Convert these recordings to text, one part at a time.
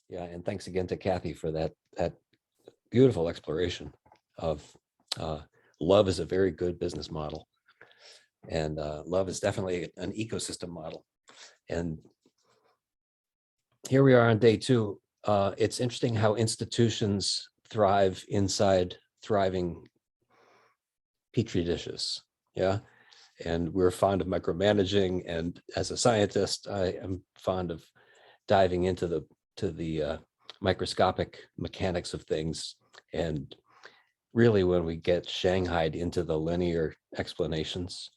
Yeah, and thanks again to Kathy for that beautiful exploration of love is a very good business model, and love is definitely an ecosystem model. And here we are on day 2. It's interesting how institutions thrive inside thriving petri dishes. Yeah, and we're fond of micromanaging, and as a scientist, I am fond of diving into the microscopic mechanics of things. And really, when we get shanghaied into the linear explanations,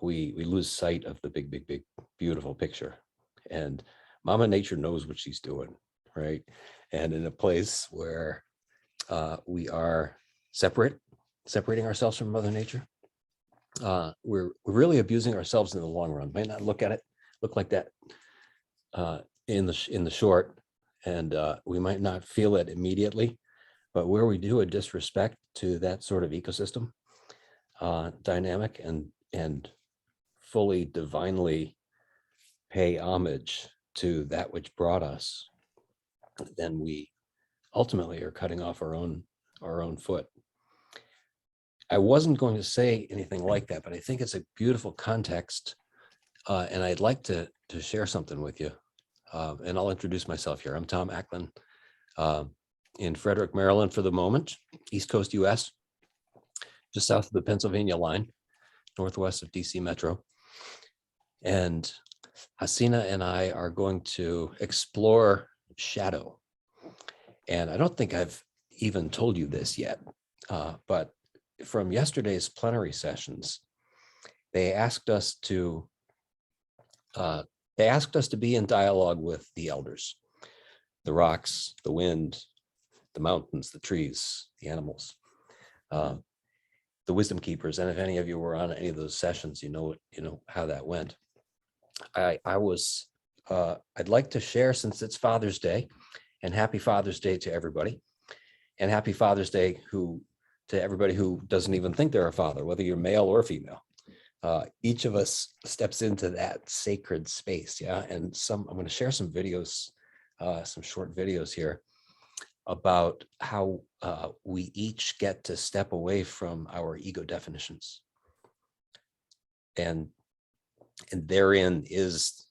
we lose sight of the big, beautiful picture. And Mama Nature knows what she's doing, right? And in a place where we are separating ourselves from Mother Nature, we're really abusing ourselves in the long run. Might not look like that in the short, and we might not feel it immediately, but where we do a disrespect to that sort of ecosystem dynamic and fully divinely pay homage to that which brought us, then we ultimately are cutting off our own foot. I wasn't going to say anything like that, but I think it's a beautiful context, and I'd like to share something with you. And I'll introduce myself here. I'm Tom Acklin, in Frederick, Maryland for the moment, East Coast US, just south of the Pennsylvania line, northwest of DC Metro. And Hasina and I are going to explore shadow. And I don't think I've even told you this yet, but from yesterday's plenary sessions, they asked us to be in dialogue with the elders, the rocks, the wind, the mountains, the trees, the animals, the wisdom keepers. And if any of you were on any of those sessions, you know how that went. I'd like to share, since it's Father's Day, and happy Father's Day to everybody, and happy Father's Day to everybody who doesn't even think they're a father, whether you're male or female. Each of us steps into that sacred space. Yeah. And I'm going to share some videos, some short videos here about how we each get to step away from our ego definitions. And therein is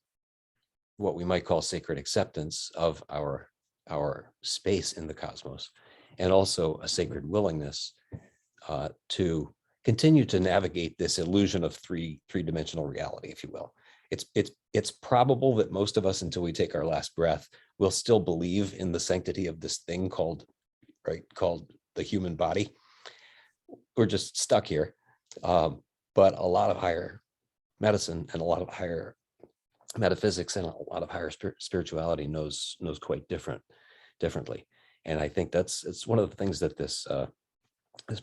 what we might call sacred acceptance of our space in the cosmos, and also a sacred willingness to continue to navigate this illusion of three-dimensional reality, if you will. It's probable that most of us, until we take our last breath, will still believe in the sanctity of this thing called the human body. We're just stuck here. But a lot of higher medicine and a lot of higher metaphysics and a lot of higher spirituality knows quite differently. And I think it's one of the things that this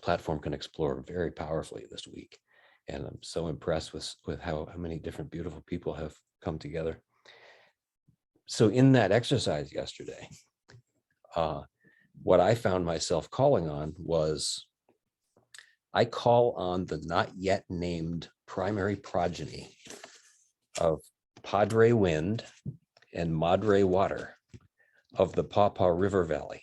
platform can explore very powerfully this week. And I'm so impressed with how many different beautiful people have come together. So in that exercise yesterday, what I found myself calling on was, I call on the not yet named primary progeny of Padre Wind and Madre Water of the Pawpaw River Valley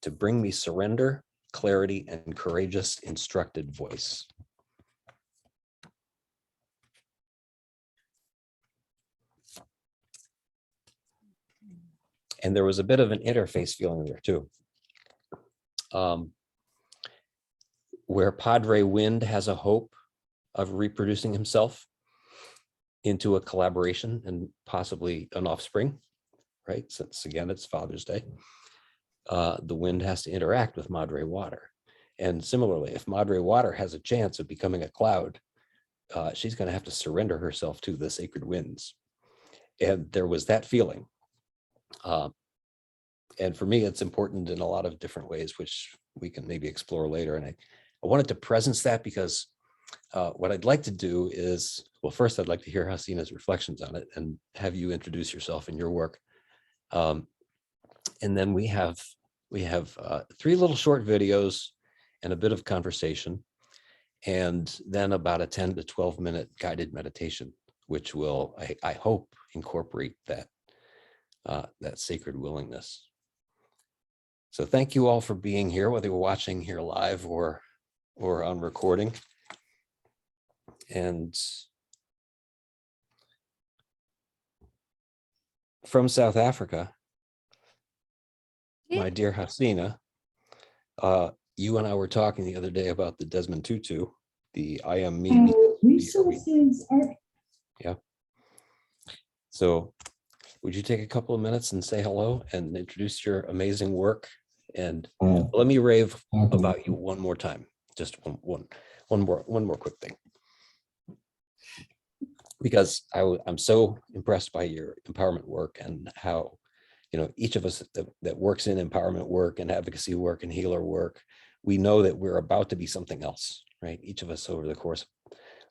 to bring me surrender, clarity, and courageous instructed voice. And there was a bit of an interface feeling there too. Where Padre Wind has a hope of reproducing himself into a collaboration and possibly an offspring, right? Since again, it's Father's Day. The wind has to interact with Madre Water. And similarly, if Madre Water has a chance of becoming a cloud, she's going to have to surrender herself to the sacred winds. And there was that feeling. And for me, it's important in a lot of different ways, which we can maybe explore later. And I wanted to presence that because what I'd like to do is, well, first I'd like to hear Hasina's reflections on it and have you introduce yourself and your work. And then we have 3 little short videos and a bit of conversation, and then about a 10 to 12 minute guided meditation, which will, I hope, incorporate that sacred willingness. So thank you all for being here, whether you're watching here live or on recording. And from South Africa, my dear Hasina, you and I were talking the other day about the Desmond Tutu, the I am me. Resources are. Yeah. So would you take a couple of minutes and say hello and introduce your amazing work? And let me rave about you one more time. Just one more quick thing. Because I'm so impressed by your empowerment work and how, each of us that works in empowerment work and advocacy work and healer work, we know that we're about to be something else, right? Each of us over the course of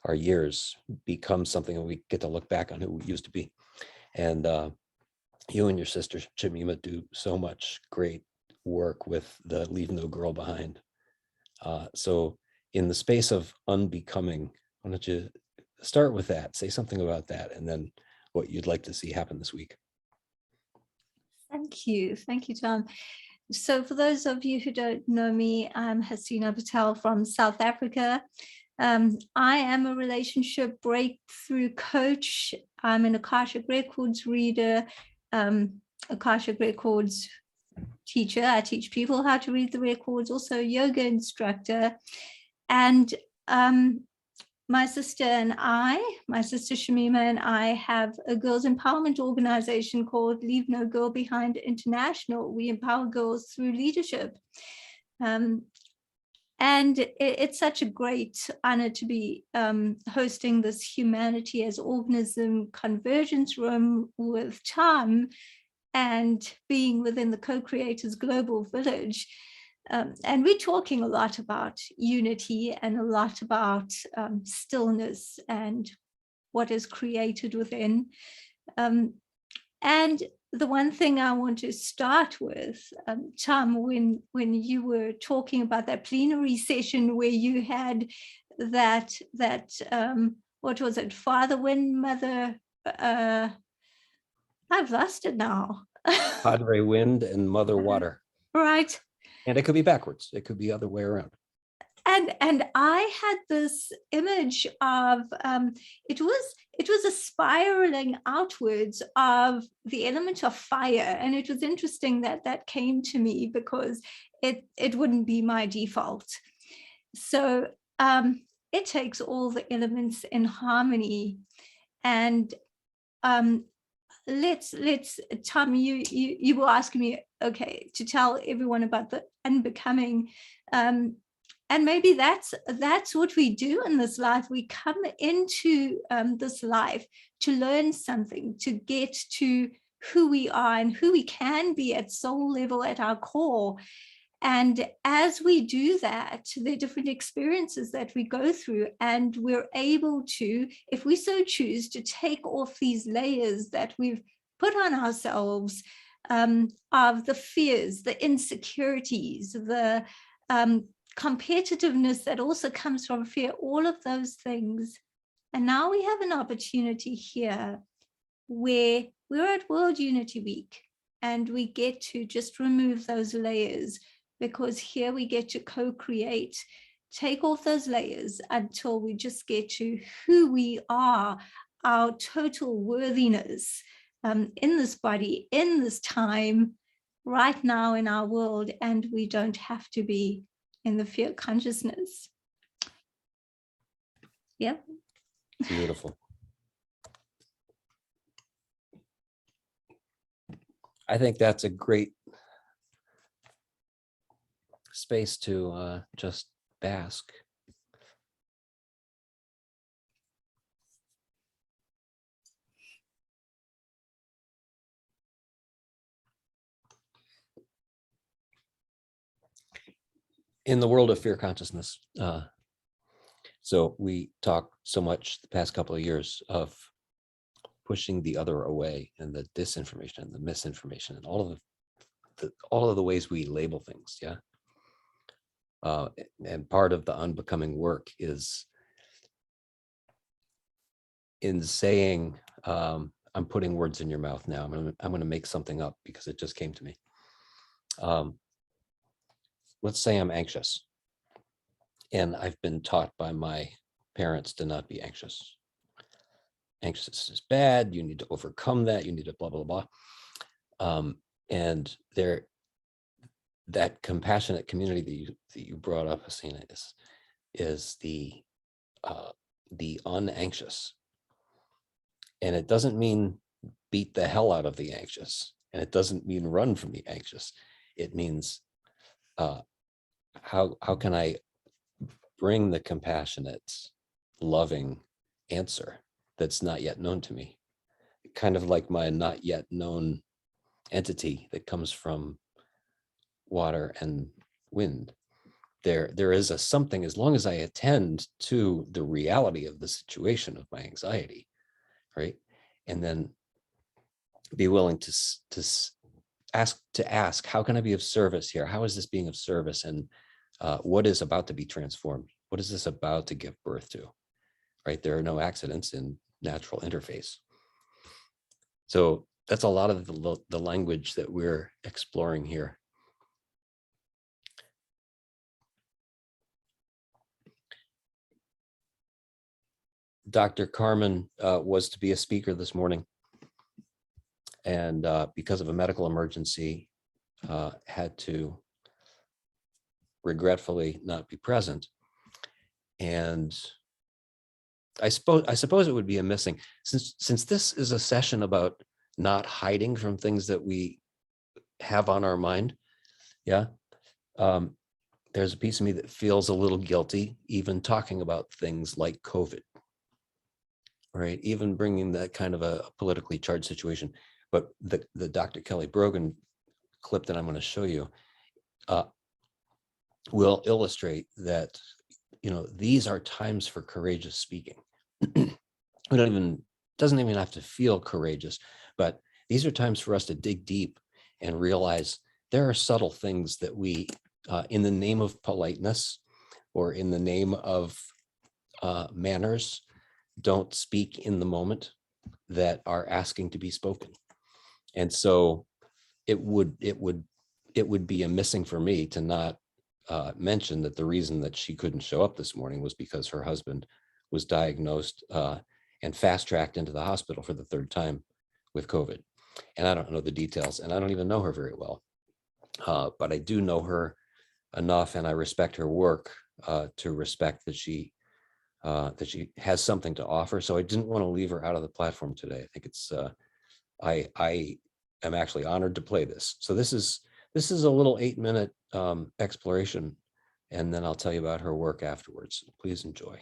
our years become something, and we get to look back on who we used to be. And you and your sister Shamima do so much great work with the Leave No Girl Behind. So in the space of unbecoming, why don't you start with that, say something about that, and then what you'd like to see happen this week. Thank you, Tom. So for those of you who don't know me, I'm Hasina Patel from South Africa. I am a relationship breakthrough coach. I'm an Akashic Records reader, Akashic Records teacher. I teach people how to read the records, also a yoga instructor. And my sister Shamima and I have a girls empowerment organization called Leave No Girl Behind International. We empower girls through leadership. And it's such a great honor to be hosting this Humanity as Organism convergence room with Tom and being within the Co-Creators Global Village. And we're talking a lot about unity and a lot about stillness and what is created within. And the one thing I want to start with, Tom, when you were talking about that plenary session where you had that what was it, Father Wind, Mother, I've lost it now. Padre Wind and Mother Water. Right. And it could be backwards. It could be other way around. And I had this image of it was a spiraling outwards of the element of fire, and it was interesting that came to me because it wouldn't be my default. So it takes all the elements in harmony, and let's Tom, you were asking me, okay, to tell everyone about the unbecoming. And maybe that's what we do in this life. We come into this life to learn something, to get to who we are and who we can be at soul level, at our core. And as we do that, there are different experiences that we go through, and we're able to, if we so choose, to take off these layers that we've put on ourselves of the fears, the insecurities, the competitiveness that also comes from fear, all of those things. And now we have an opportunity here where we're at World Unity Week, and we get to just remove those layers, because here we get to co-create, take off those layers until we just get to who we are, our total worthiness in this body, in this time, right now in our world, and we don't have to be in the fear consciousness. Yeah. Beautiful. I think that's a great space to just bask. In the world of fear consciousness, so we talk so much the past couple of years of pushing the other away, and the disinformation and the misinformation and all of the ways we label things. Yeah. And part of the unbecoming work is in saying, I'm putting words in your mouth now. I'm going to make something up because it just came to me. Let's say I'm anxious, and I've been taught by my parents to not be anxious. Anxious is bad. You need to overcome that. You need to blah, blah, blah. And that compassionate community that you brought up, Hasina, is the unanxious. And it doesn't mean beat the hell out of the anxious. And it doesn't mean run from the anxious. It means how can I bring the compassionate, loving answer that's not yet known to me? Kind of like my not yet known entity that comes from water and wind. There is a something, as long as I attend to the reality of the situation of my anxiety, right? And then be willing to ask, how can I be of service here? How is this being of service? And what is about to be transformed? What is this about to give birth to? Right? There are no accidents in natural interface. So that's a lot of the language that we're exploring here. Dr. Carmen was to be a speaker this morning, and because of a medical emergency, had to regretfully not be present. And I suppose it would be a missing, since this is a session about not hiding from things that we have on our mind. Yeah. There's a piece of me that feels a little guilty even talking about things like COVID, right? Even bringing that kind of a politically charged situation. But the Dr. Kelly Brogan clip that I'm going to show you will illustrate that, these are times for courageous speaking. Doesn't even have to feel courageous, but these are times for us to dig deep and realize there are subtle things that we, in the name of politeness or in the name of manners, don't speak in the moment that are asking to be spoken. And so it would be a missing for me to not mention that the reason that she couldn't show up this morning was because her husband was diagnosed and fast-tracked into the hospital for the third time with COVID. And I don't know the details, and I don't even know her very well, but I do know her enough, and I respect her work to respect that she has something to offer. So I didn't want to leave her out of the platform today. I think it's I am actually honored to play this. So this is a little 8-minute exploration, and then I'll tell you about her work afterwards. Please enjoy.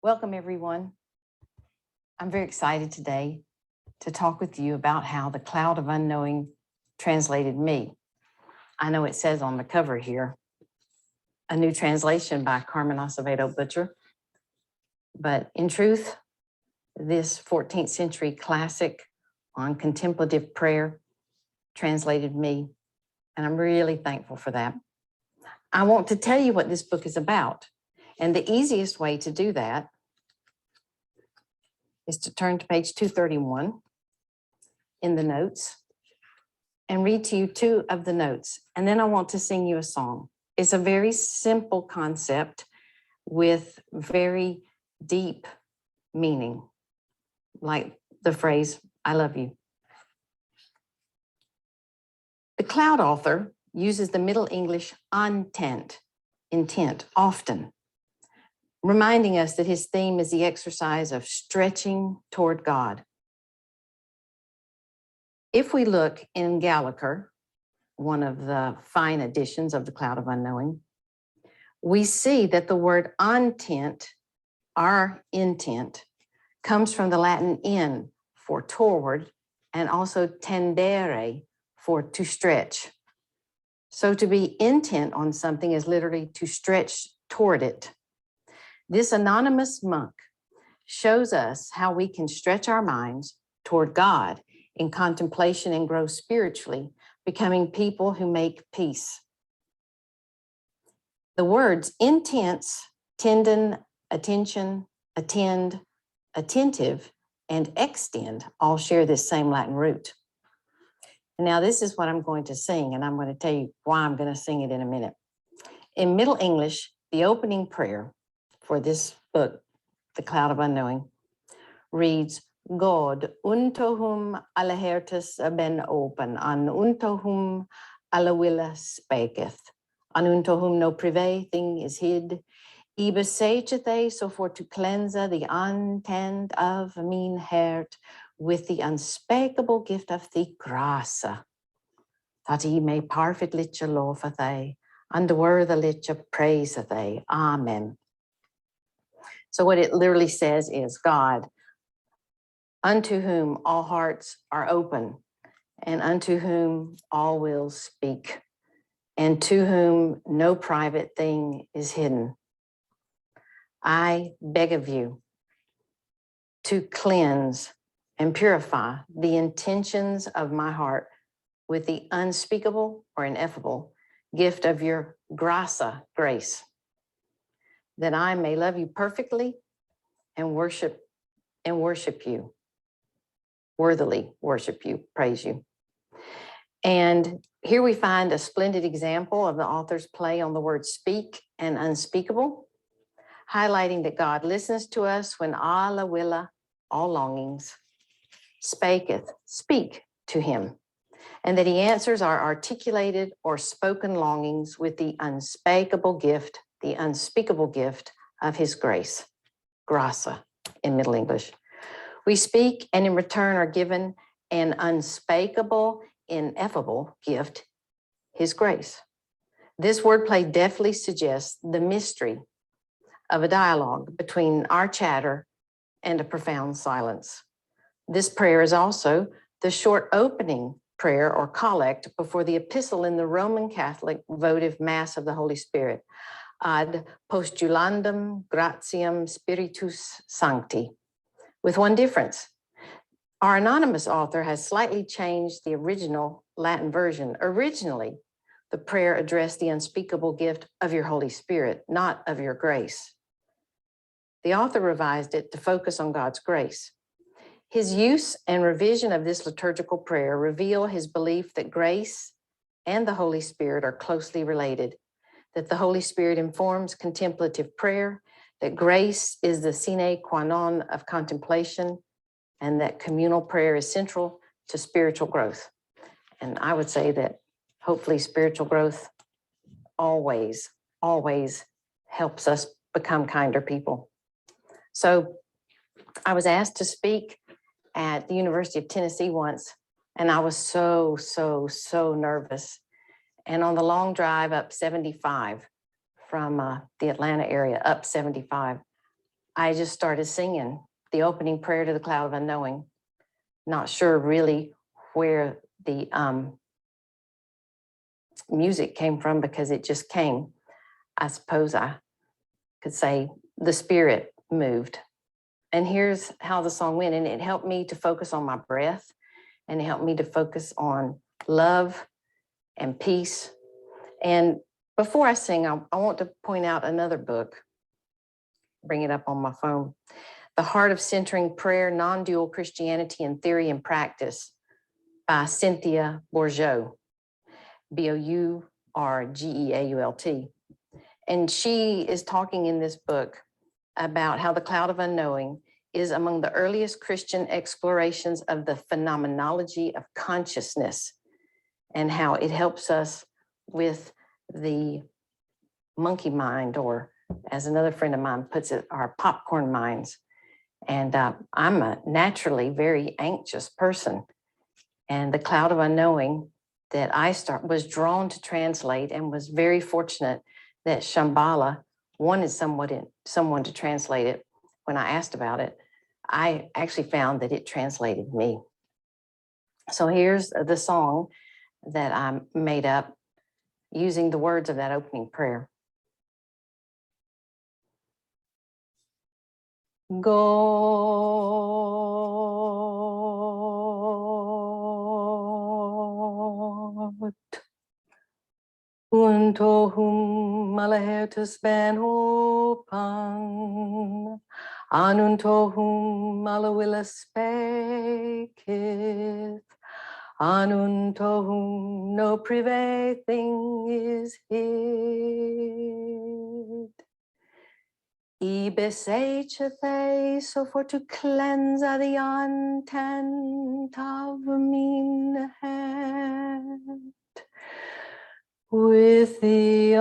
Welcome, everyone. I'm very excited today to talk with you about how the cloud of unknowing translated me. I know it says on the cover here, a new translation by Carmen Acevedo Butcher, but in truth, this 14th century classic on contemplative prayer translated me, and I'm really thankful for that. I want to tell you what this book is about, and the easiest way to do that is to turn to page 231 in the notes and read to you 2 of the notes, and then I want to sing you a song. It's a very simple concept with very deep meaning, like the phrase, I love you. The Cloud author uses the Middle English intent often, reminding us that his theme is the exercise of stretching toward God. If we look in Gallagher, one of the fine editions of the Cloud of Unknowing, we see that the word intent, our intent, comes from the Latin in, for toward, and also tendere, for to stretch. So to be intent on something is literally to stretch toward it. This anonymous monk shows us how we can stretch our minds toward God in contemplation and grow spiritually, becoming people who make peace. The words intense, tendon, attention, attend, attentive, and extend all share this same Latin root. Now, this is what I'm going to sing, and I'm going to tell you why I'm going to sing it in a minute. In Middle English, the opening prayer for this book, The Cloud of Unknowing, reads, God, unto whom alle hertes ben open, and unto whom alle wille spaketh, and unto whom no privé thing is hid, I besegeth they so for to cleanse the intent of mine heart with the unspeakable gift of the grace, that he may perfectly love they, and worthily praise they. Amen. So what it literally says is, God, unto whom all hearts are open, and unto whom all wills speak, and to whom no private thing is hidden, I beg of you to cleanse and purify the intentions of my heart with the unspeakable or ineffable gift of your grace, that I may love you perfectly and worship you, worthily worship you, praise you. And here we find a splendid example of the author's play on the word speak and unspeakable, highlighting that God listens to us when alla willa, all longings, speak to him, and that he answers our articulated or spoken longings with the unspeakable gift of his grace, grasa in Middle English. We speak and in return are given an unspeakable, ineffable gift, his grace. This wordplay deftly suggests the mystery of a dialogue between our chatter and a profound silence. This prayer is also the short opening prayer or collect before the epistle in the Roman Catholic votive Mass of the Holy Spirit, ad postulandum gratiam Spiritus Sancti, with one difference. Our anonymous author has slightly changed the original Latin version. Originally, the prayer addressed the unspeakable gift of your Holy Spirit, not of your grace. The author revised it to focus on God's grace. His use and revision of this liturgical prayer reveal his belief that grace and the Holy Spirit are closely related, that the Holy Spirit informs contemplative prayer, that grace is the sine qua non of contemplation, and that communal prayer is central to spiritual growth. And I would say that hopefully spiritual growth always helps us become kinder people. So I was asked to speak at the University of Tennessee once, and I was so nervous. And on the long drive up 75 from the Atlanta area, up 75, I just started singing the opening prayer to the Cloud of Unknowing, not sure really where the music came from because it just came. I suppose I could say the Spirit moved. And here's how the song went. And it helped me to focus on my breath, and it helped me to focus on love and peace. And before I sing, I want to point out another book, bring it up on my phone, The Heart of Centering Prayer, Non-Dual Christianity in Theory and Practice by Cynthia Bourgeault, Bourgeault. And she is talking in this book about how the Cloud of Unknowing is among the earliest Christian explorations of the phenomenology of consciousness, and how it helps us with the monkey mind, or as another friend of mine puts it, our popcorn minds. And I'm a naturally very anxious person. And the Cloud of Unknowing that I was drawn to translate, and was very fortunate that Shambhala wanted someone to translate it. When I asked about it, I actually found that it translated me. So here's the song that I made up using the words of that opening prayer. God, untohum malahertus ben hopan, anuntohum malawilla spekith, anuntohum no prive thing is hid. Ibesechathe, so for to cleanse the intent of mean head with the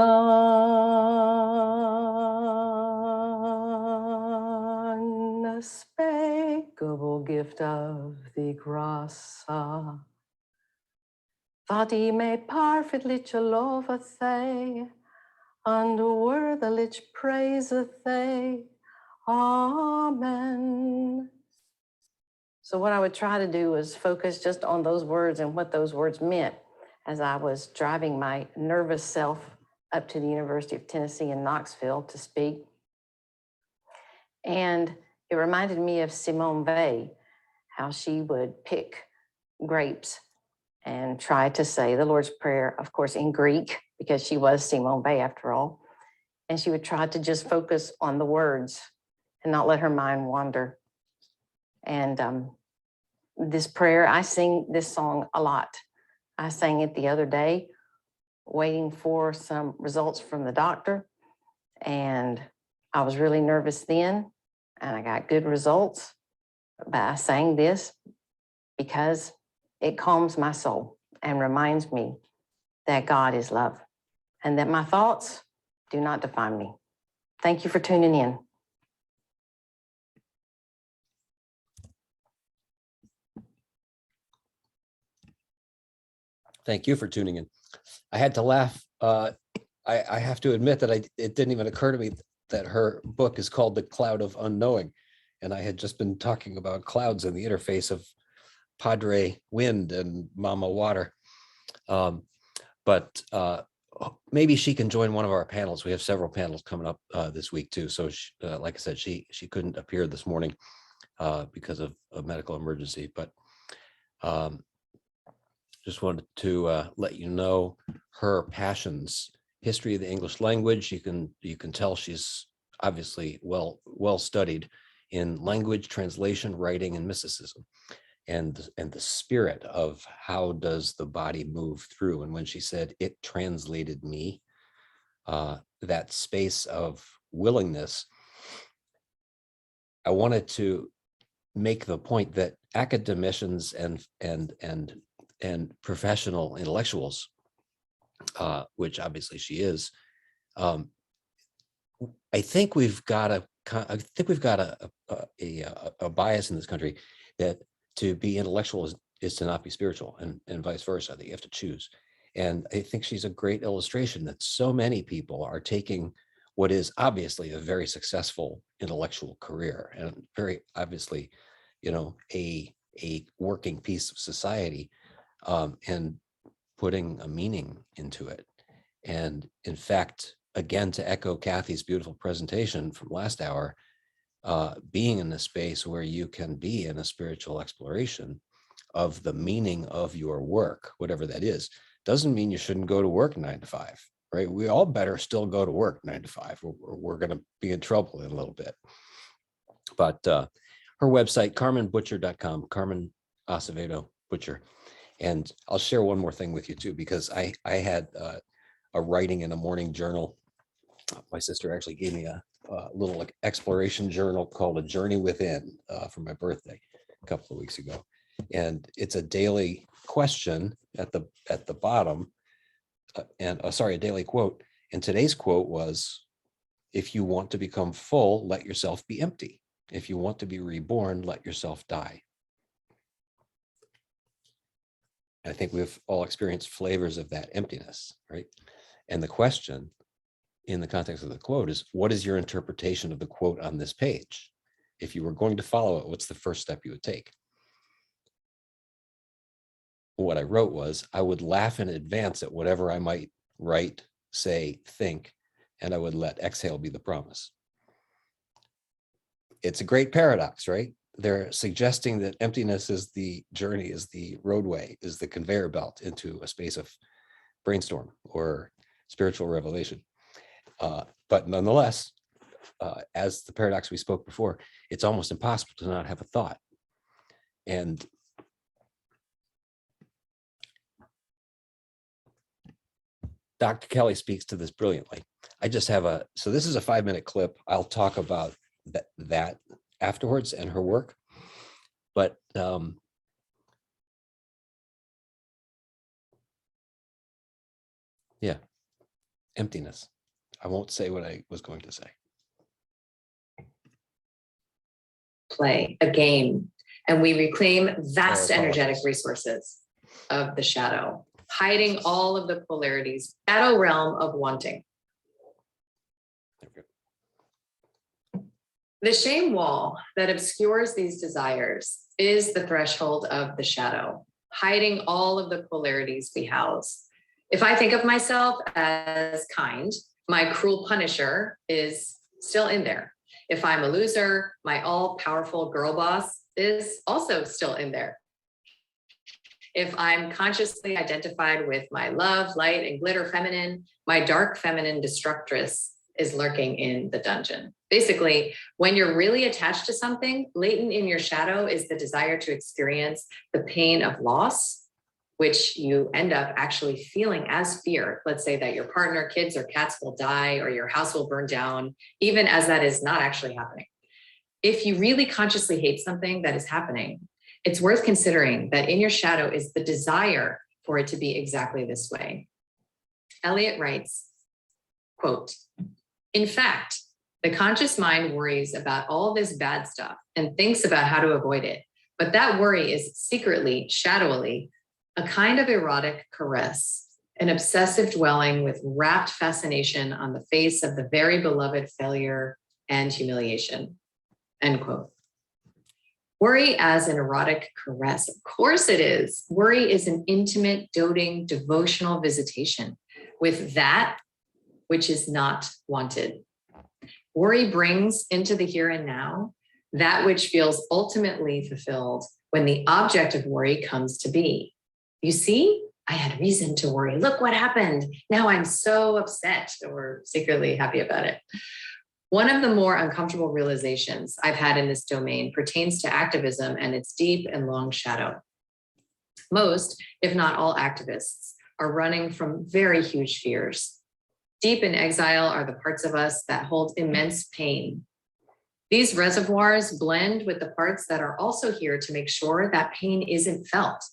unspeakable gift of the grasa, that he may perfectly loveth they, and worthily praiseth they. Amen. So what I would try to do is focus just on those words and what those words meant as I was driving my nervous self up to the University of Tennessee in Knoxville to speak. And it reminded me of Simone Weil, how she would pick grapes and try to say the Lord's Prayer, of course, in Greek, because she was Simone Weil after all. And she would try to just focus on the words and not let her mind wander. And this prayer, I sing this song a lot. I sang it the other day, waiting for some results from the doctor. And I was really nervous then, and I got good results. But I sang this because it calms my soul and reminds me that God is love and that my thoughts do not define me. Thank you for tuning in. Thank you for tuning in. I had to laugh. I have to admit that it didn't even occur to me that her book is called The Cloud of Unknowing. And I had just been talking about clouds and the interface of Padre Wind and Mama Water. But maybe she can join one of our panels. We have several panels coming up this week too. So she, like I said, she couldn't appear this morning because of a medical emergency, but just wanted to let you know her passions. History of the English language. You can tell she's obviously well studied in language, translation, writing, and mysticism, and the spirit of how does the body move through. And when she said it translated me, that space of willingness, I wanted to make the point that academicians and professional intellectuals, which obviously she is, I think we've got a bias in this country that to be intellectual is to not be spiritual, and vice versa, that you have to choose. And I think she's a great illustration that so many people are taking what is obviously a very successful intellectual career and very obviously, a working piece of society, and putting a meaning into it. And in fact, again, to echo Kathy's beautiful presentation from last hour, being in a space where you can be in a spiritual exploration of the meaning of your work, whatever that is, doesn't mean you shouldn't go to work 9 to 5, right? We all better still go to work 9 to 5. We're going to be in trouble in a little bit. But her website, carmenbutcher.com, Carmen Acevedo Butcher. And I'll share one more thing with you too, because I had a writing in a morning journal. My sister actually gave me a little exploration journal called A Journey Within for my birthday a couple of weeks ago. And it's a daily question at the bottom, a daily quote. And today's quote was, if you want to become full, let yourself be empty. If you want to be reborn, let yourself die. I think we've all experienced flavors of that emptiness, right? And the question in the context of the quote is, what is your interpretation of the quote on this page? If you were going to follow it, what's the first step you would take? What I wrote was, I would laugh in advance at whatever I might write, say, think, and I would let exhale be the promise. It's a great paradox, right? They're suggesting that emptiness is the journey, is the roadway, is the conveyor belt into a space of brainstorm or spiritual revelation. But nonetheless, as the paradox we spoke before, it's almost impossible to not have a thought. And Dr. Kelly speaks to this brilliantly. I just have so this is a 5-minute clip. I'll talk about that afterwards and her work. But yeah, emptiness. I won't say what I was going to say. Play a game, and we reclaim vast Oh, energetic apologies. resources of the shadow, hiding all of the polarities, shadow realm of wanting. Okay. The shame wall that obscures these desires is the threshold of the shadow, hiding all of the polarities we house. If I think of myself as kind, my cruel punisher is still in there. If I'm a loser, my all-powerful girl boss is also still in there. If I'm consciously identified with my love, light, and glitter feminine, my dark feminine destructress is lurking in the dungeon. Basically, when you're really attached to something, latent in your shadow is the desire to experience the pain of loss, which you end up actually feeling as fear. Let's say that your partner, kids, or cats will die, or your house will burn down, even as that is not actually happening. If you really consciously hate something that is happening, it's worth considering that in your shadow is the desire for it to be exactly this way. Eliot writes, quote, "In fact, the conscious mind worries about all this bad stuff and thinks about how to avoid it. But that worry is secretly, shadowily, a kind of erotic caress, an obsessive dwelling with rapt fascination on the face of the very beloved failure and humiliation." End quote. Worry as an erotic caress. Of course it is. Worry is an intimate, doting, devotional visitation with that which is not wanted. Worry brings into the here and now that which feels ultimately fulfilled when the object of worry comes to be. You see, I had reason to worry. Look what happened. Now I'm so upset, or secretly happy about it. One of the more uncomfortable realizations I've had in this domain pertains to activism and its deep and long shadow. Most, if not all, activists are running from very huge fears. Deep in exile are the parts of us that hold immense pain. These reservoirs blend with the parts that are also here to make sure that pain isn't felt.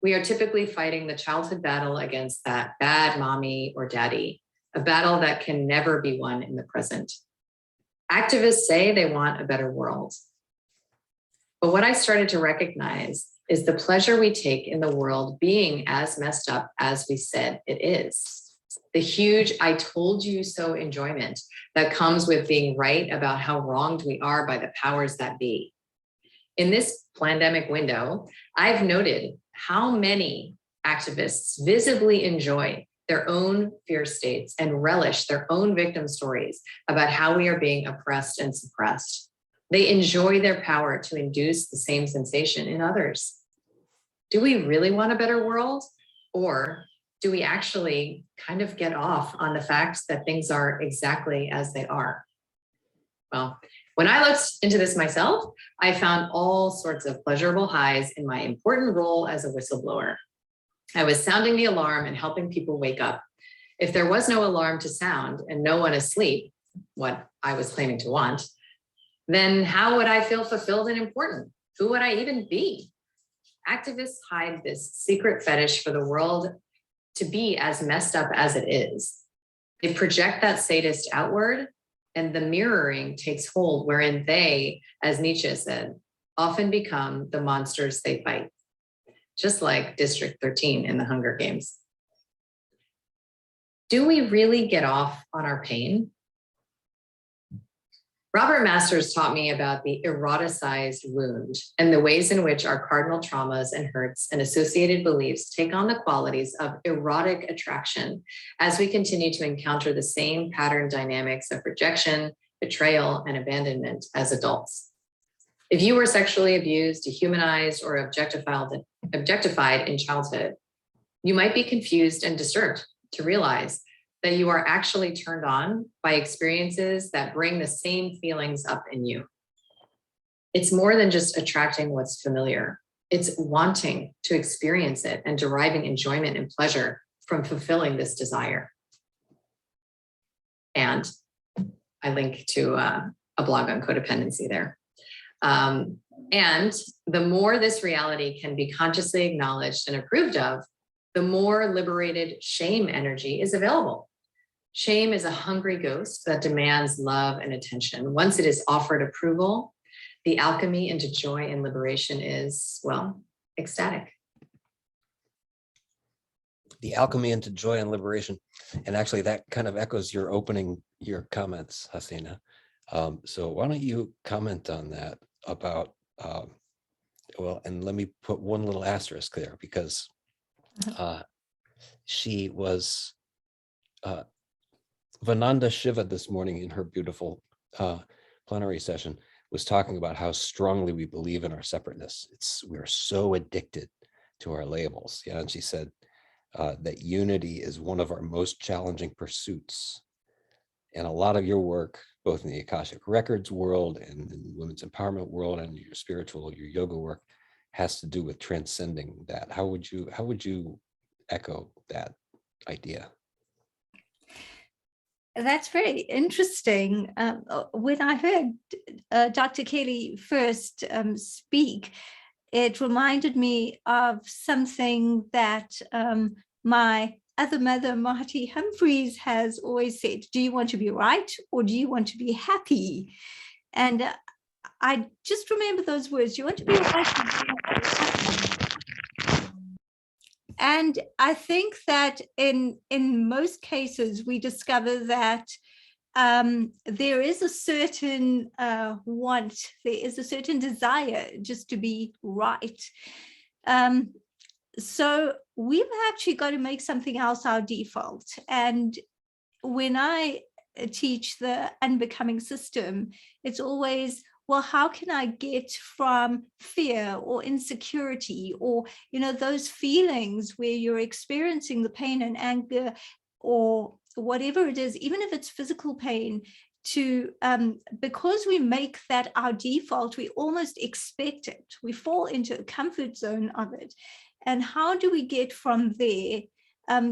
We are typically fighting the childhood battle against that bad mommy or daddy, a battle that can never be won in the present. Activists say they want a better world. But what I started to recognize is the pleasure we take in the world being as messed up as we said it is. The huge "I told you so" enjoyment that comes with being right about how wronged we are by the powers that be. In this pandemic window, I've noted how many activists visibly enjoy their own fear states and relish their own victim stories about how we are being oppressed and suppressed. They enjoy their power to induce the same sensation in others. Do we really want a better world? Or do we actually kind of get off on the fact that things are exactly as they are? Well, when I looked into this myself, I found all sorts of pleasurable highs in my important role as a whistleblower. I was sounding the alarm and helping people wake up. If there was no alarm to sound and no one asleep, what I was claiming to want, then how would I feel fulfilled and important? Who would I even be? Activists hide this secret fetish for the world to be as messed up as it is. They project that sadist outward, and the mirroring takes hold, wherein they, as Nietzsche said, often become the monsters they fight. just like District 13 in the Hunger Games. Do we really get off on our pain? Robert Masters taught me about the eroticized wound and the ways in which our cardinal traumas and hurts and associated beliefs take on the qualities of erotic attraction as we continue to encounter the same pattern dynamics of rejection, betrayal, and abandonment as adults. If you were sexually abused, dehumanized, or objectified in childhood, you might be confused and disturbed to realize that you are actually turned on by experiences that bring the same feelings up in you. It's more than just attracting what's familiar. It's wanting to experience it and deriving enjoyment and pleasure from fulfilling this desire. And I link to a blog on codependency there. And the more this reality can be consciously acknowledged and approved of, the more liberated shame energy is available. Shame is a hungry ghost that demands love and attention. Once it is offered approval, the alchemy into joy and liberation is, well, ecstatic. The alchemy into joy and liberation. And actually that kind of echoes your comments, Hasina. So why don't you comment on that about, well, and let me put one little asterisk there, because she was, Vananda Shiva this morning in her beautiful plenary session was talking about how strongly we believe in our separateness. We're so addicted to our labels. Yeah, and she said that unity is one of our most challenging pursuits. And a lot of your work, both in the Akashic Records world and in the women's empowerment world and your spiritual, your yoga work, has to do with transcending that. How would you echo that idea? That's very interesting. When I heard Dr. Kelly first speak, it reminded me of something that my other mother, Marty Humphreys, has always said: do you want to be right or do you want to be happy? And I just remember those words: you want to be right. And I think that in most cases, we discover that there is a certain want, there is a certain desire just to be right. So we've actually got to make something else our default. And when I teach the unbecoming system, it's always, well, how can I get from fear or insecurity or, those feelings where you're experiencing the pain and anger or whatever it is, even if it's physical pain, to because we make that our default, we almost expect it. We fall into a comfort zone of it. And how do we get from there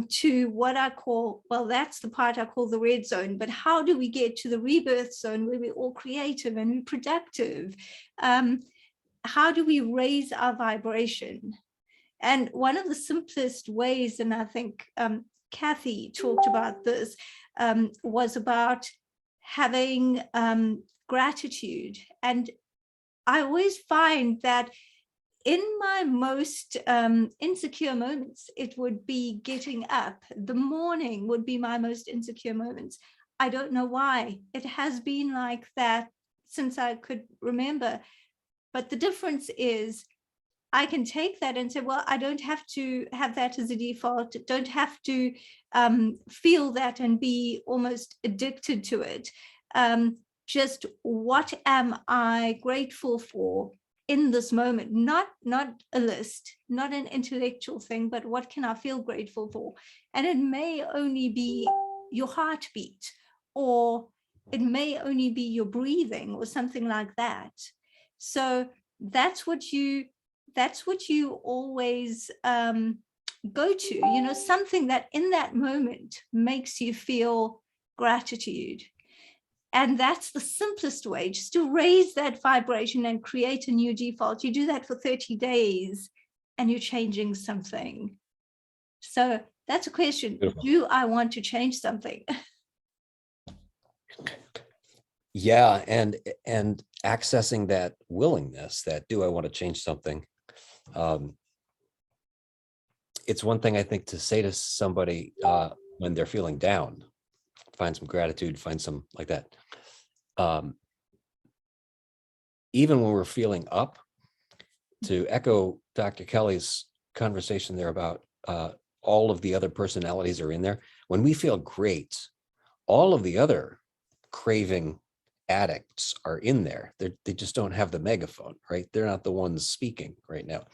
to what I call, well, that's the part I call the red zone, but how do we get to the rebirth zone where we're all creative and we're productive? How do we raise our vibration? And one of the simplest ways, and I think Kathy talked about this, was about having gratitude. And I always find that in my most insecure moments, it would be getting up. The morning would be my most insecure moments. I don't know why. It has been like that since I could remember. But the difference is I can take that and say, well, I don't have to have that as a default. Don't have to feel that and be almost addicted to it. Just what am I grateful for in this moment? Not a list, not an intellectual thing, but what can I feel grateful for? And it may only be your heartbeat, or it may only be your breathing or something like that. So that's what you always go to, something that in that moment makes you feel gratitude. And that's the simplest way, just to raise that vibration and create a new default. You do that for 30 days and you're changing something. So that's a question. Beautiful. Do I want to change something? Yeah, and accessing that willingness, that do I want to change something? it's one thing I think to say to somebody when they're feeling down, find some gratitude, find some like that. Even when we're feeling up, to echo Dr. Kelly's conversation there about all of the other personalities are in there. When we feel great, all of the other craving addicts are in there. They just don't have the megaphone, right? They're not the ones speaking right now.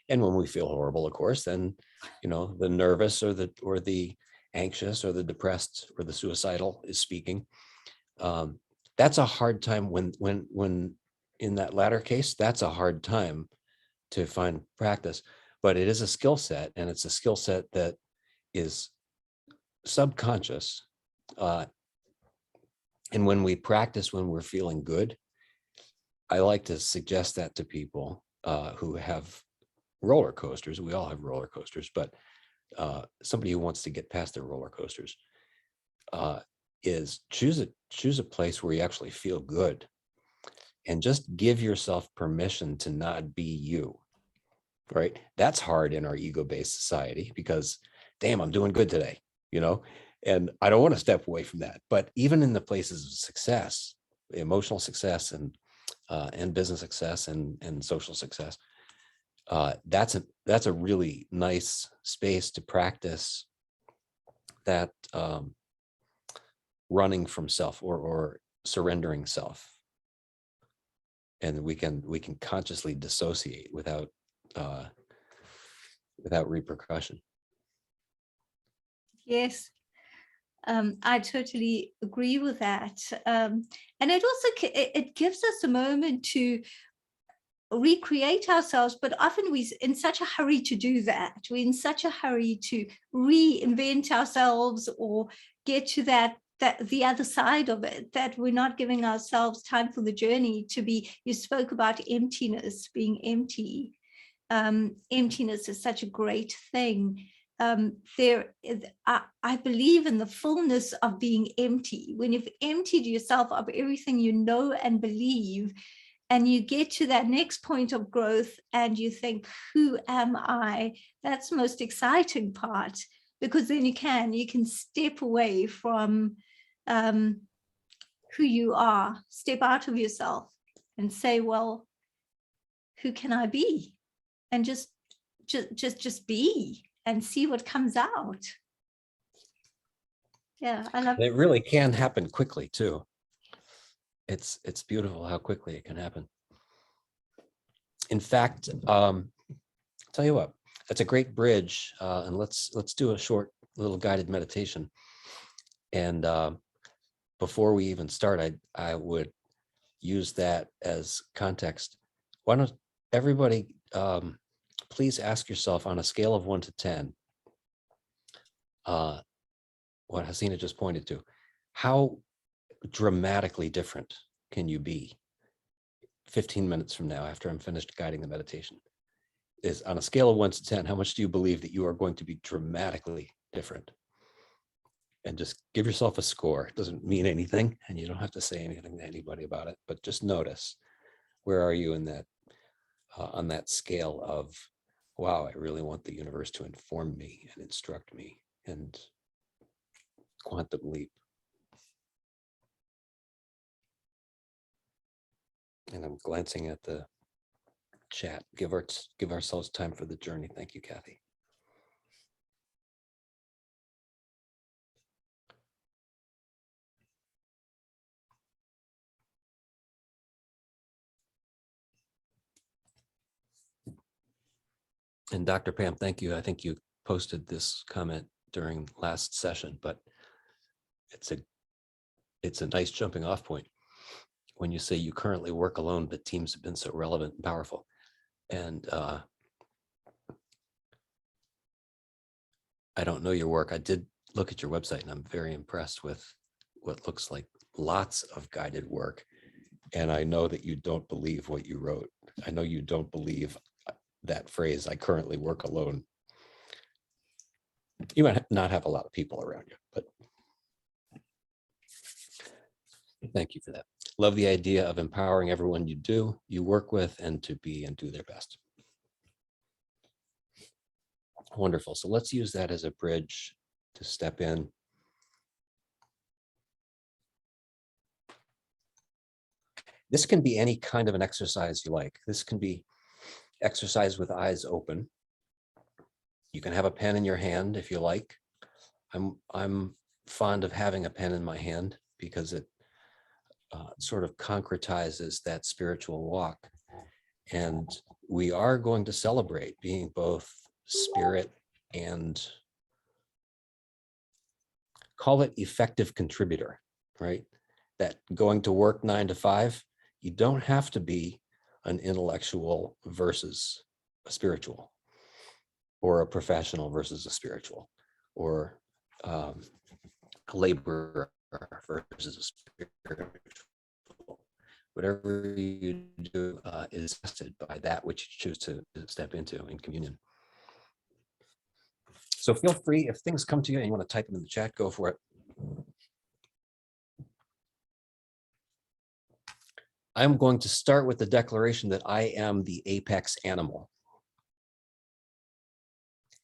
And when we feel horrible, of course, then, you know, the nervous or the anxious or the depressed or the suicidal is speaking. That's a hard time when in that latter case, that's a hard time to find practice, but it is a skill set, and it's a skill set that is subconscious. And when we practice, when we're feeling good, I like to suggest that to people who have roller coasters. We all have roller coasters, but somebody who wants to get past their roller coasters is choose a place where you actually feel good, and just give yourself permission to not be you. Right? That's hard in our ego-based society because, damn, I'm doing good today, you know, and I don't want to step away from that. But even in the places of success, emotional success and business success and social success, that's a really nice space to practice that running from self or surrendering self, and we can consciously dissociate without repercussion. Yes, I totally agree with that. And it also it gives us a moment to recreate ourselves, but often we're in such a hurry to do that. We're in such a hurry to reinvent ourselves or get to that the other side of it, that we're not giving ourselves time for the journey to be. You spoke about emptiness, being empty. Emptiness is such a great thing. I believe in the fullness of being empty. When you've emptied yourself of everything you know and believe, and you get to that next point of growth and you think, who am I? That's the most exciting part, because then you can step away from who you are, step out of yourself and say, well, who can I be? And just be and see what comes out. Yeah, I love it. It really can happen quickly too. It's beautiful how quickly it can happen. In fact, tell you what, that's a great bridge, and let's do a short little guided meditation. And before we even start, I would use that as context. Why don't everybody please ask yourself, on a scale of 1 to 10, what Hasina just pointed to, how dramatically different can you be 15 minutes from now after I'm finished guiding the meditation? Is on a scale of 1 to 10, how much do you believe that you are going to be dramatically different? And just give yourself a score. It doesn't mean anything, and you don't have to say anything to anybody about it, but just notice, where are you in that on that scale of, wow, I really want the universe to inform me and instruct me and quantum leap. And I'm glancing at the chat. Give ourselves time for the journey. Thank you, Kathy. And Dr. Pam, thank you. I think you posted this comment during last session, but it's a nice jumping off point when you say you currently work alone, but teams have been so relevant and powerful. And I don't know your work. I did look at your website, and I'm very impressed with what looks like lots of guided work. And I know that you don't believe what you wrote. I know you don't believe that phrase, I currently work alone. You might not have a lot of people around you, but thank you for that. Love the idea of empowering everyone you work with, and to be and do their best. Wonderful. So let's use that as a bridge to step in. This can be any kind of an exercise you like. This can be exercise with eyes open. You can have a pen in your hand if you like. I'm fond of having a pen in my hand because it sort of concretizes that spiritual walk. And we are going to celebrate being both spirit and call it effective contributor, right? That going to work 9 to 5, you don't have to be an intellectual versus a spiritual, or a professional versus a spiritual, or a laborer versus a spiritual. Whatever you do is tested by that which you choose to step into in communion. So feel free, if things come to you and you want to type them in the chat, go for it. I'm going to start with the declaration that I am the apex animal,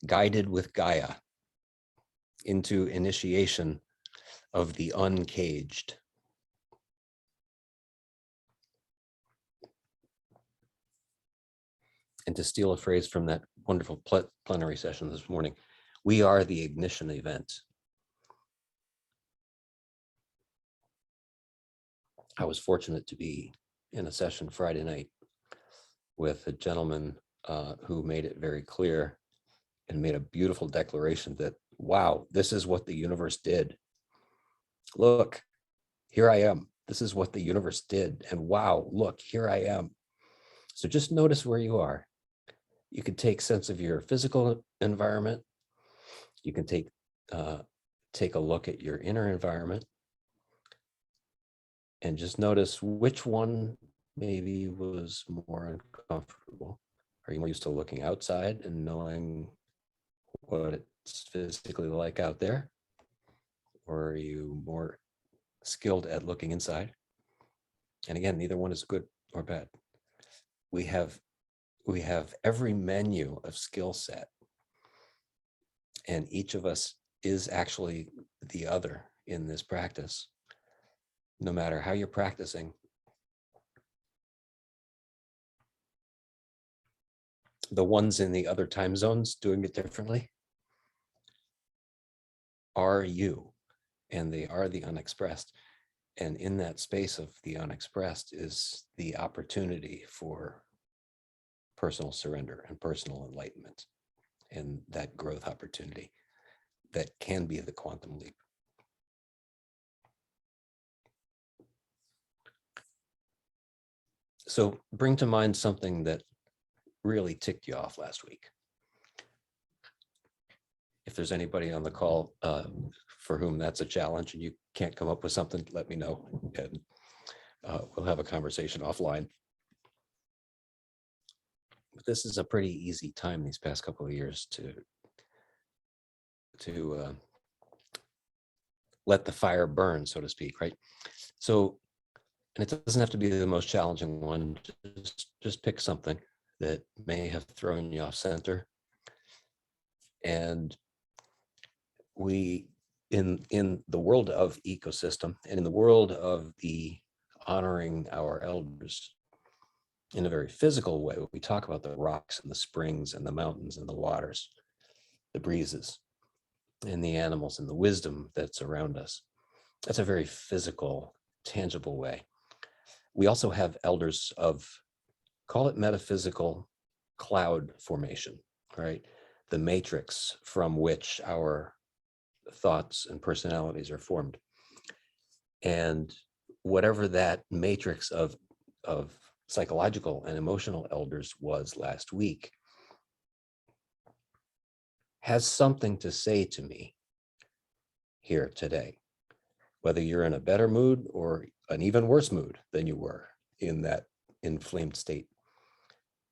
guided with Gaia into initiation of the uncaged. And to steal a phrase from that wonderful plenary session this morning, we are the ignition event. I was fortunate to be in a session Friday night with a gentleman who made it very clear and made a beautiful declaration that, wow, this is what the universe did. Look, here I am. This is what the universe did. And wow, look, here I am. So just notice where you are. You can take sense of your physical environment. You can take a look at your inner environment and just notice which one maybe was more uncomfortable. Are you more used to looking outside and knowing what it's physically like out there? Or are you more skilled at looking inside? And again, neither one is good or bad. We have every menu of skill set, and each of us is actually the other in this practice. No matter how you're practicing, the ones in the other time zones doing it differently are you, and they are the unexpressed. And in that space of the unexpressed is the opportunity for personal surrender and personal enlightenment, and that growth opportunity that can be the quantum leap. So bring to mind something that really ticked you off last week. If there's anybody on the call for whom that's a challenge and you can't come up with something, let me know, and we'll have a conversation offline. But this is a pretty easy time these past couple of years to let the fire burn, so to speak, right? So, and it doesn't have to be the most challenging one. Just pick something that may have thrown you off center. And we, in the world of ecosystem and in the world of the honoring our elders in a very physical way, we talk about the rocks and the springs and the mountains and the waters, the breezes and the animals and the wisdom that's around us. That's a very physical, tangible way. We also have elders of, call it metaphysical cloud formation, right? The matrix from which our thoughts and personalities are formed. And whatever that matrix of psychological and emotional elders was last week has something to say to me here today, whether you're in a better mood or an even worse mood than you were in that inflamed state.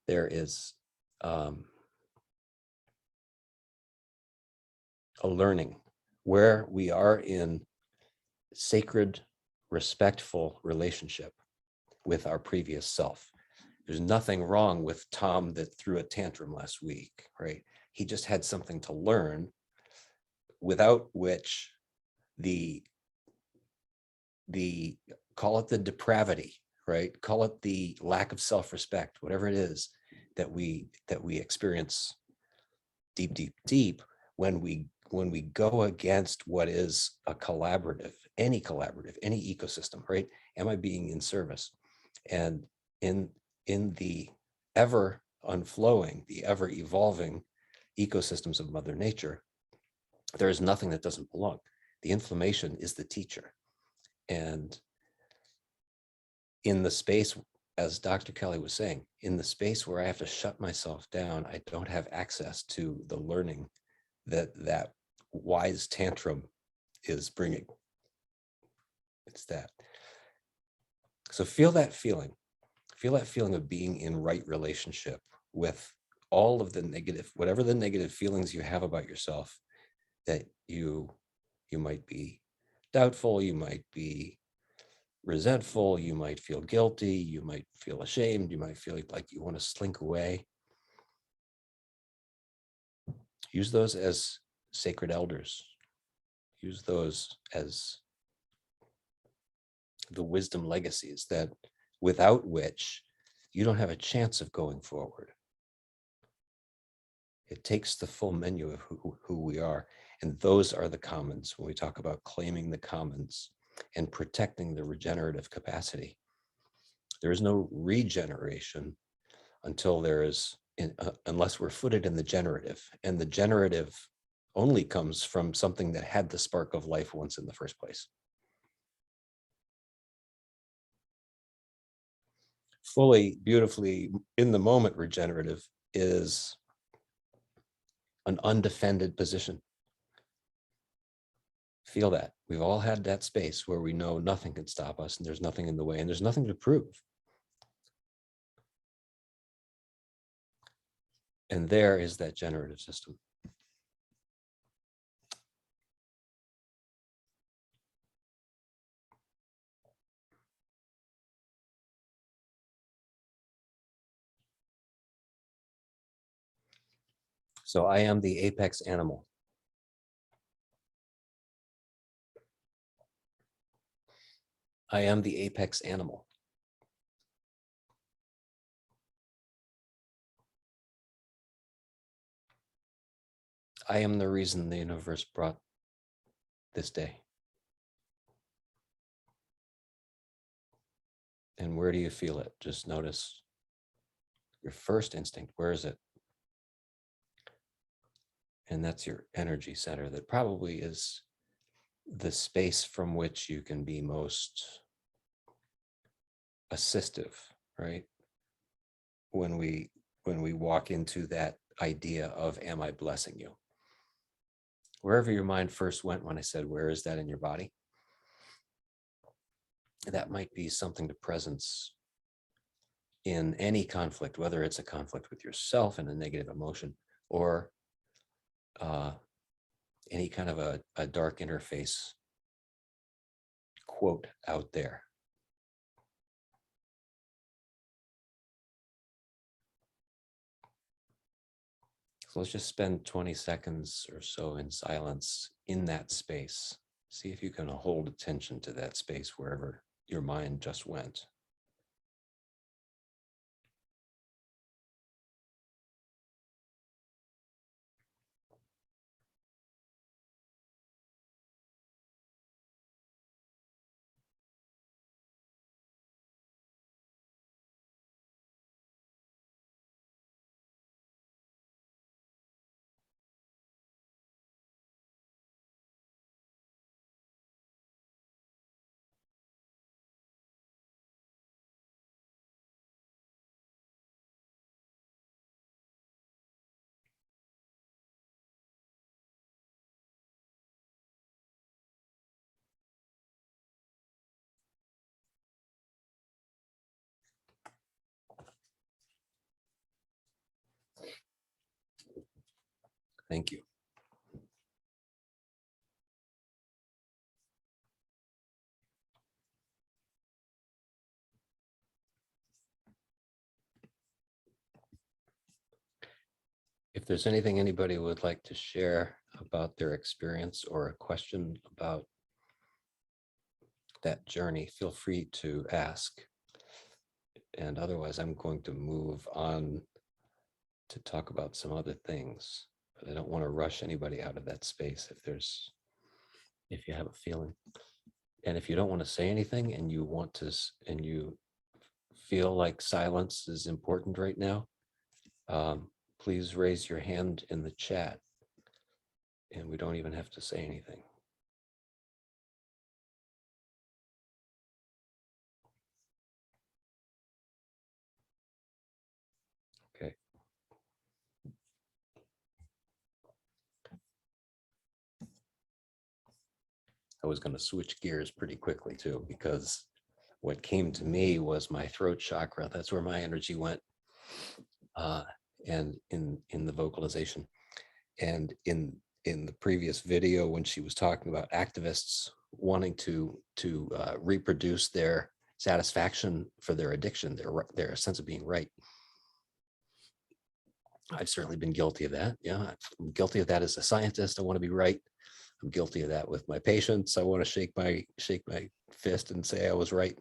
There is a learning where we are in sacred, respectful relationship with our previous self. There's nothing wrong with Tom that threw a tantrum last week, right? He just had something to learn, without which the call it the depravity, right? Call it the lack of self-respect, whatever it is that we experience deep, deep, deep when we go against what is a collaborative, any ecosystem, right? Am I being in service? And in the ever unflowing, the ever evolving ecosystems of Mother Nature, there is nothing that doesn't belong. The inflammation is the teacher. And in the space, as Dr. Kelly was saying, in the space where I have to shut myself down, I don't have access to the learning that wise tantrum is bringing. It's that. So feel that feeling of being in right relationship with all of the negative, whatever the negative feelings you have about yourself, that you might be doubtful, you might be resentful, you might feel guilty, you might feel ashamed, you might feel like you want to slink away. Use those as sacred elders. Use those as the wisdom legacies that without which you don't have a chance of going forward. It takes the full menu of who we are. And those are the commons when we talk about claiming the commons and protecting the regenerative capacity. There is no regeneration until there is, unless we're footed in the generative. And the generative only comes from something that had the spark of life once in the first place. Fully, beautifully, in the moment regenerative is an undefended position. Feel that. We've all had that space where we know nothing can stop us and there's nothing in the way and there's nothing to prove. And there is that generative system. So I am the apex animal. I am the apex animal. I am the reason the universe brought this day. And where do you feel it? Just notice your first instinct. Where is it? And that's your energy center. That probably is the space from which you can be most assistive, right? When we walk into that idea of, am I blessing you? Wherever your mind first went when I said, where is that in your body? That might be something to presence in any conflict, whether it's a conflict with yourself and a negative emotion, or any kind of a dark interface quote out there. So let's just spend 20 seconds or so in silence in that space. See if you can hold attention to that space wherever your mind just went. Thank you. if there's anything anybody would like to share about their experience or a question about that journey, feel free to ask. And otherwise, I'm going to move on to talk about some other things, but I don't want to rush anybody out of that space if you have a feeling. And if you don't want to say anything and you want to, and you feel like silence is important right now, please raise your hand in the chat, and we don't even have to say anything. Okay. I was going to switch gears pretty quickly too, because what came to me was my throat chakra. That's where my energy went. And in the vocalization, and in the previous video, when she was talking about activists wanting to reproduce their satisfaction for their addiction, their sense of being right. I've certainly been guilty of that. Yeah, I'm guilty of that as a scientist. I want to be right. I'm guilty of that with my patients. I want to shake my fist and say I was right.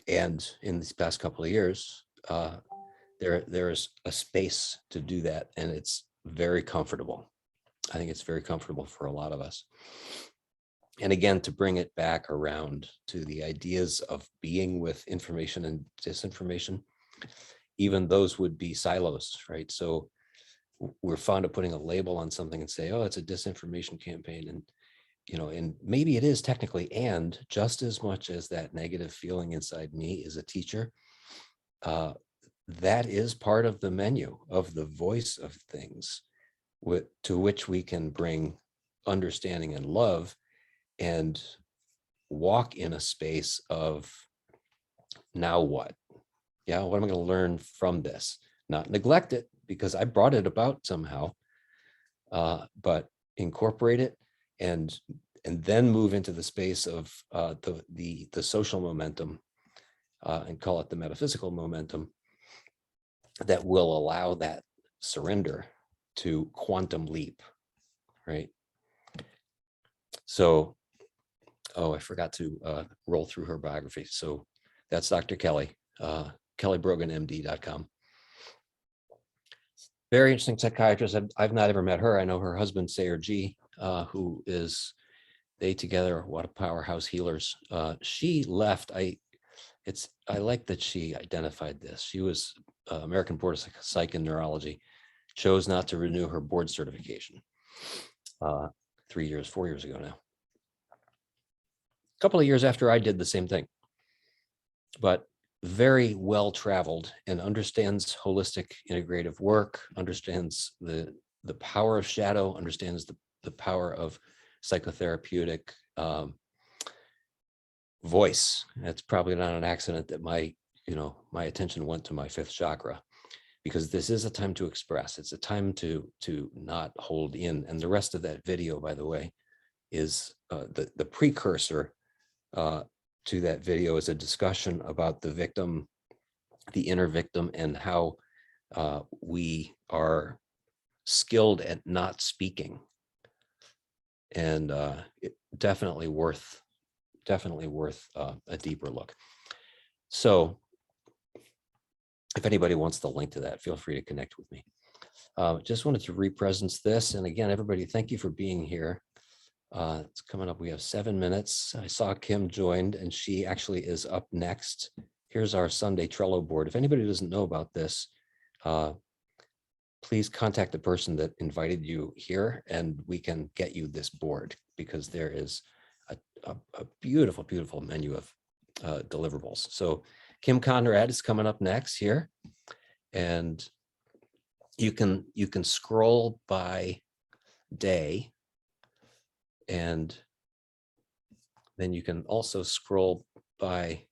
And in these past couple of years, there is a space to do that, and it's very comfortable. I think it's very comfortable for a lot of us. And again, to bring it back around to the ideas of being with information and disinformation, even those would be silos, right? So we're fond of putting a label on something and say, oh, it's a disinformation campaign. And, you know, and maybe it is technically, and just as much as that negative feeling inside me as a teacher, that is part of the menu of the voice of things to which we can bring understanding and love and walk in a space of now what? Yeah, what am I going to learn from this? Not neglect it because I brought it about somehow, but incorporate it and then move into the space of the social momentum and call it the metaphysical momentum that will allow that surrender to quantum leap, right? So, oh, I forgot to roll through her biography. So that's Dr. Kelly, kellybroganmd.com. Very interesting psychiatrist. I've not ever met her. I know her husband, Sayer G, who is, they together, what a powerhouse healers. She left. I like that she identified this. She was American Board of Psych and Neurology, chose not to renew her board certification 4 years ago now. A couple of years after I did the same thing, but very well traveled and understands holistic integrative work, understands the power of shadow, understands the power of psychotherapeutic voice. It's probably not an accident that my attention went to my fifth chakra, because this is a time to express. It's a time to not hold in. And the rest of that video, by the way, is the precursor to that video is a discussion about the victim, the inner victim, and how we are skilled at not speaking. And it definitely worth a deeper look. So if anybody wants the link to that, feel free to connect with me. Just wanted to represence this. And again, everybody, thank you for being here. It's coming up. We have 7 minutes. I saw Kim joined, and she actually is up next. Here's our Sunday Trello board. If anybody doesn't know about this, please contact the person that invited you here, and we can get you this board, because there is a beautiful, beautiful menu of deliverables. So Kim Conrad is coming up next here, and you can scroll by day, and then you can also scroll by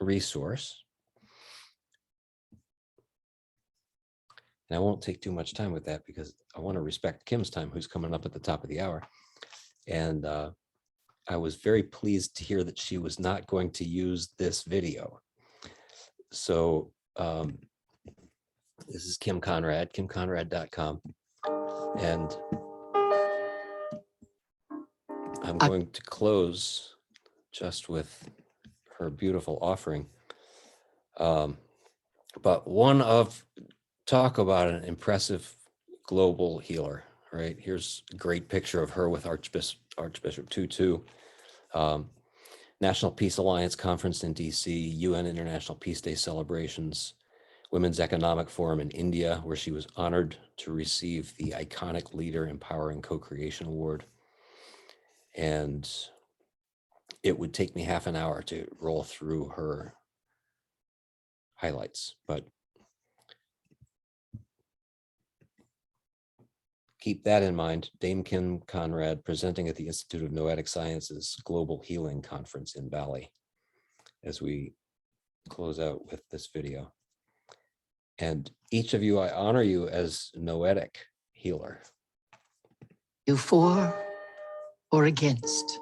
resource. And I won't take too much time with that because I want to respect Kim's time, who's coming up at the top of the hour. And I was very pleased to hear that she was not going to use this video. So this is Kim Conrad, kimconrad.com. And I'm going to close just with her beautiful offering. But talk about an impressive global healer, right? Here's a great picture of her with Archbishop Tutu. National Peace Alliance Conference in DC, UN International Peace Day celebrations, Women's Economic Forum in India, where she was honored to receive the Iconic Leader Empowering Co-Creation Award. And it would take me half an hour to roll through her highlights, but keep that in mind. Dame Kim Conrad presenting at the Institute of Noetic Sciences Global Healing Conference in Bali as we close out with this video. And each of you, I honor you as noetic healer. You for or against?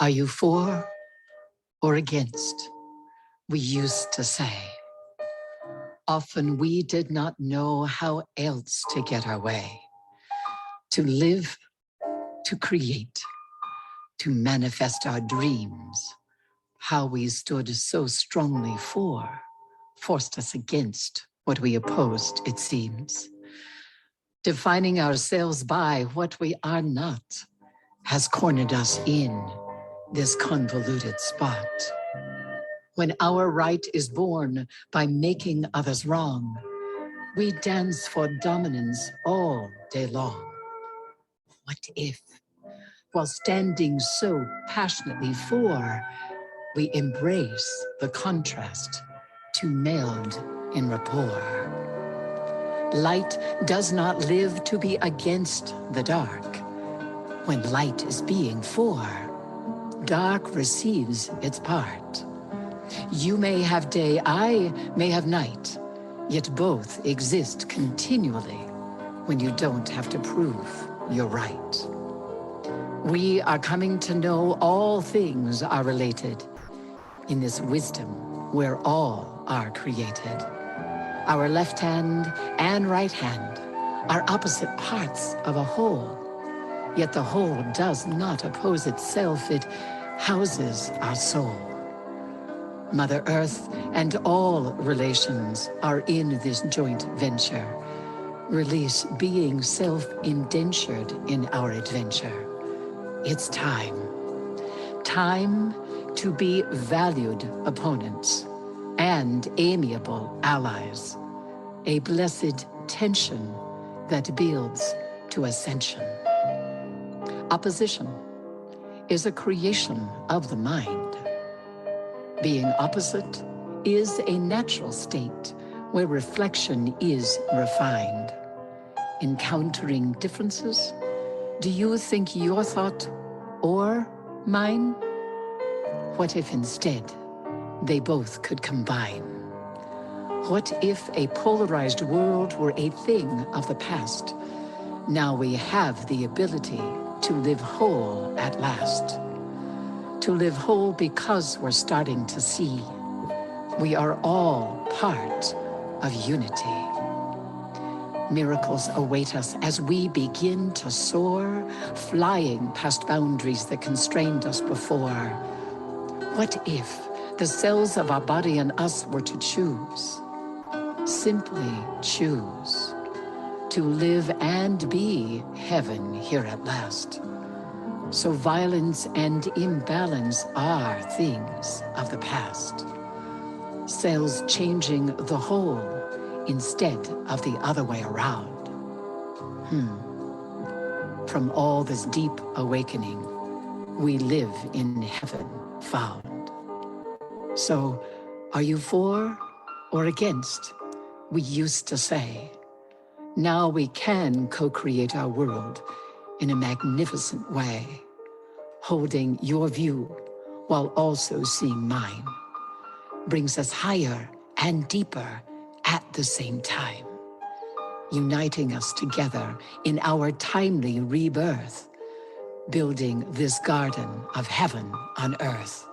Are you for or against? We used to say. Often we did not know how else to get our way. To live, to create, to manifest our dreams. How we stood so strongly for, forced us against what we opposed, it seems. Defining ourselves by what we are not has cornered us in this convoluted spot. When our right is born by making others wrong, we dance for dominance all day long. What if, while standing so passionately for, we embrace the contrast to meld in rapport? Light does not live to be against the dark. When light is being for, dark receives its part. You may have day, I may have night, yet both exist continually when you don't have to prove you're right. We are coming to know all things are related in this wisdom where all are created. Our left hand and right hand are opposite parts of a whole, yet the whole does not oppose itself, it houses our soul. Mother Earth and all relations are in this joint venture. Release being self-indentured in our adventure. It's time. Time to be valued opponents and amiable allies. A blessed tension that builds to ascension. Opposition is a creation of the mind. Being opposite is a natural state where reflection is refined. Encountering differences, do you think your thought or mine? What if instead they both could combine? What if a polarized world were a thing of the past? Now we have the ability to live whole at last. To live whole because we're starting to see we are all part of unity. Miracles await us as we begin to soar, flying past boundaries that constrained us before. What if the cells of our body and us were to choose, simply choose, to live and be heaven here at last? So violence and imbalance are things of the past. Cells changing the whole instead of the other way around. From all this deep awakening, we live in heaven found. So, are you for or against? We used to say. Now we can co-create our world in a magnificent way, holding your view while also seeing mine. brings us higher and deeper at the same time, uniting us together in our timely rebirth, building this garden of heaven on earth.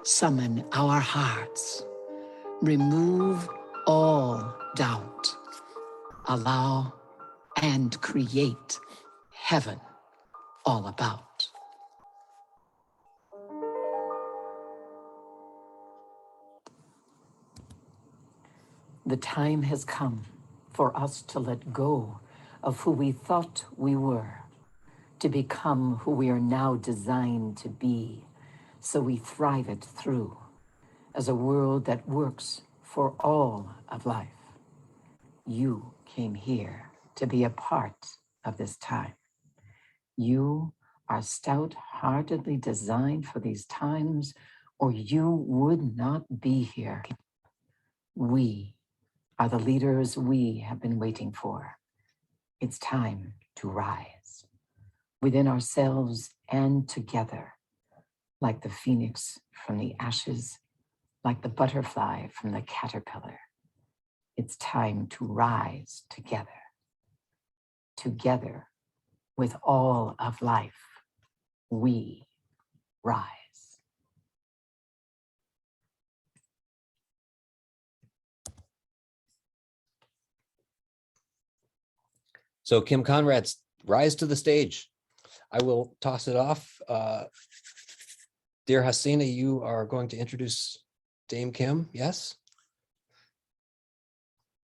Summon our hearts, remove all doubt, allow and create heaven all about. The time has come for us to let go of who we thought we were, to become who we are now designed to be, so we thrive it through as a world that works for all of life. You came here to be a part of this time. You are stout-heartedly designed for these times, or you would not be here. We are the leaders we have been waiting for. It's time to rise within ourselves and together, like the phoenix from the ashes, like the butterfly from the caterpillar. It's time to rise together, together with all of life. We rise. So Kim Conrad's rise to the stage. I will toss it off. Dear Hasina, you are going to introduce Dame Kim, yes?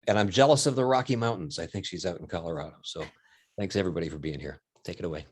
And I'm jealous of the Rocky Mountains. I think she's out in Colorado. So thanks everybody for being here. Take it away.